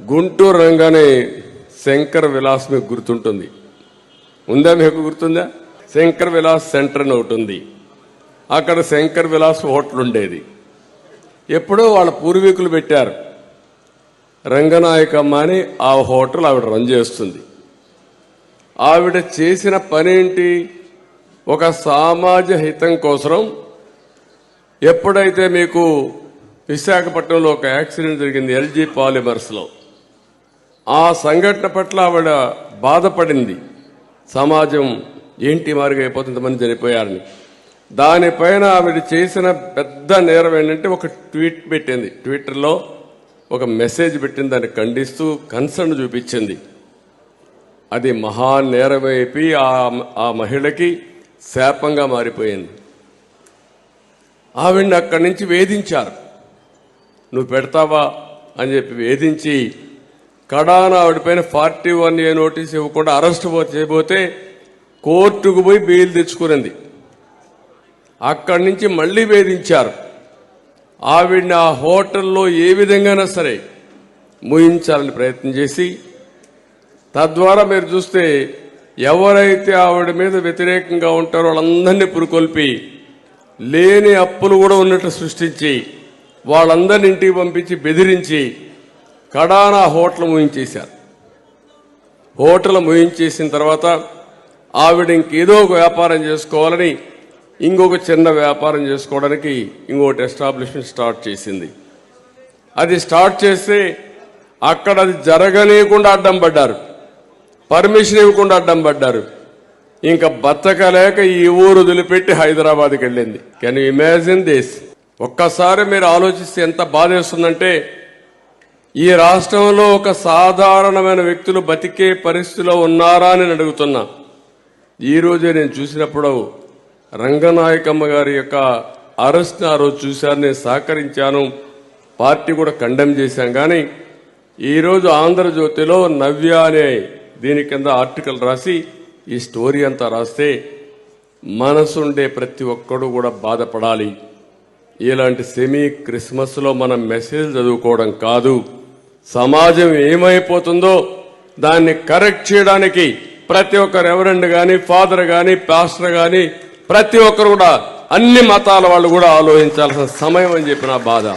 గుంటూరు రంగానే శంకర్ విలాస్ మీకు గుర్తుంటుంది. ఉందా? మీకు గుర్తుందా? శంకర్ విలాస్ సెంటర్ అని ఒకటి ఉంది. అక్కడ శంకర్ విలాస్ హోటల్ ఉండేది. ఎప్పుడో వాళ్ళ పూర్వీకులు పెట్టారు. రంగనాయకమ్మ అని ఆ హోటల్ ఆవిడ రన్ చేస్తుంది. ఆవిడ చేసిన పనేంటి? ఒక సమాజ హితం కోసం ఎప్పుడైతే మీకు విశాఖపట్నంలో ఒక యాక్సిడెంట్ జరిగింది ఎల్జీ పాలిమర్స్లో, ఆ సంఘటన పట్ల ఆవిడ బాధపడింది. సమాజం ఏంటి మారిగా అయిపోతుంది, మంది చనిపోయారని. దానిపైన ఆవిడ చేసిన పెద్ద నేరం ఏంటంటే ఒక ట్వీట్ పెట్టింది. ట్విట్టర్లో ఒక మెసేజ్ పెట్టింది, దాన్ని ఖండిస్తూ కన్సర్న్ చూపించింది. అది మహా నేరమైపోయి ఆ మహిళకి శాపంగా మారిపోయింది. ఆవిడ్ని అక్కడి నుంచి వేధించారు. నువ్వు పెడతావా అని చెప్పి వేధించి కడాన ఆవిడపైన 41A నోటీస్ ఇవ్వకుండా అరెస్ట్ చేయబోతే కోర్టుకు పోయి బెయిల్ తెచ్చుకునింది. అక్కడి నుంచి మళ్లీ వేధించారు. ఆవిడ్ని ఆ హోటల్లో ఏ విధంగానైనా సరే ముయించాలని ప్రయత్నం చేసి, తద్వారా మీరు చూస్తే ఎవరైతే ఆవిడ మీద వ్యతిరేకంగా ఉంటారో వాళ్ళందరినీ పురుకొల్పి లేని అప్పులు కూడా ఉన్నట్టు సృష్టించి వాళ్ళందరినీ ఇంటికి పంపించి బెదిరించి కడాన హోటల్ ముయించేశారు. హోటల్ ముయించేసిన తర్వాత ఆవిడ ఇంకేదో ఒక వ్యాపారం చేసుకోవాలని ఇంకొక చిన్న వ్యాపారం చేసుకోవడానికి ఇంకొకటి ఎస్టాబ్లిష్మెంట్ స్టార్ట్ చేసింది. అది స్టార్ట్ చేస్తే అక్కడ అది జరగలేకుండా అడ్డం పడ్డారు, పర్మిషన్ ఇవ్వకుండా అడ్డం పడ్డారు. ఇంకా బతకలేక ఈ ఊరు వదిలిపెట్టి హైదరాబాద్కి వెళ్ళింది. Can you imagine this? ఒక్కసారి మీరు ఆలోచిస్తే ఎంత బాధేస్తుందంటే, ఈ రాష్ట్రంలో ఒక సాధారణమైన వ్యక్తులు బతికే పరిస్థితిలో ఉన్నారా అని అడుగుతున్నా. ఈ రోజే నేను చూసినప్పుడు రంగనాయకమ్మ గారి యొక్క అరెస్ట్ ఆ రోజు చూశాను, నేను సహకరించాను, పార్టీ కూడా కండెమ్ చేశాం. కానీ ఈరోజు ఆంధ్రజ్యోతిలో నవ్య అనే దీని కింద ఆర్టికల్ రాసి ఈ స్టోరీ అంతా రాస్తే మనసుండే ప్రతి ఒక్కడు కూడా బాధపడాలి. ఇలాంటి సెమీ క్రిస్మస్లో మనం మెసేజ్ చదువుకోవడం కాదు, సమాజం ఏమైపోతుందో దాన్ని కరెక్ట్ చేయడానికి ప్రతి ఒక్క రెవరెండ్ గాని, ఫాదర్ గాని, పాస్టర్ గాని ప్రతి ఒక్కరు కూడా అన్ని మతాల వాళ్ళు కూడా ఆలోచించాల్సిన సమయం అని చెప్పి నా బాధ.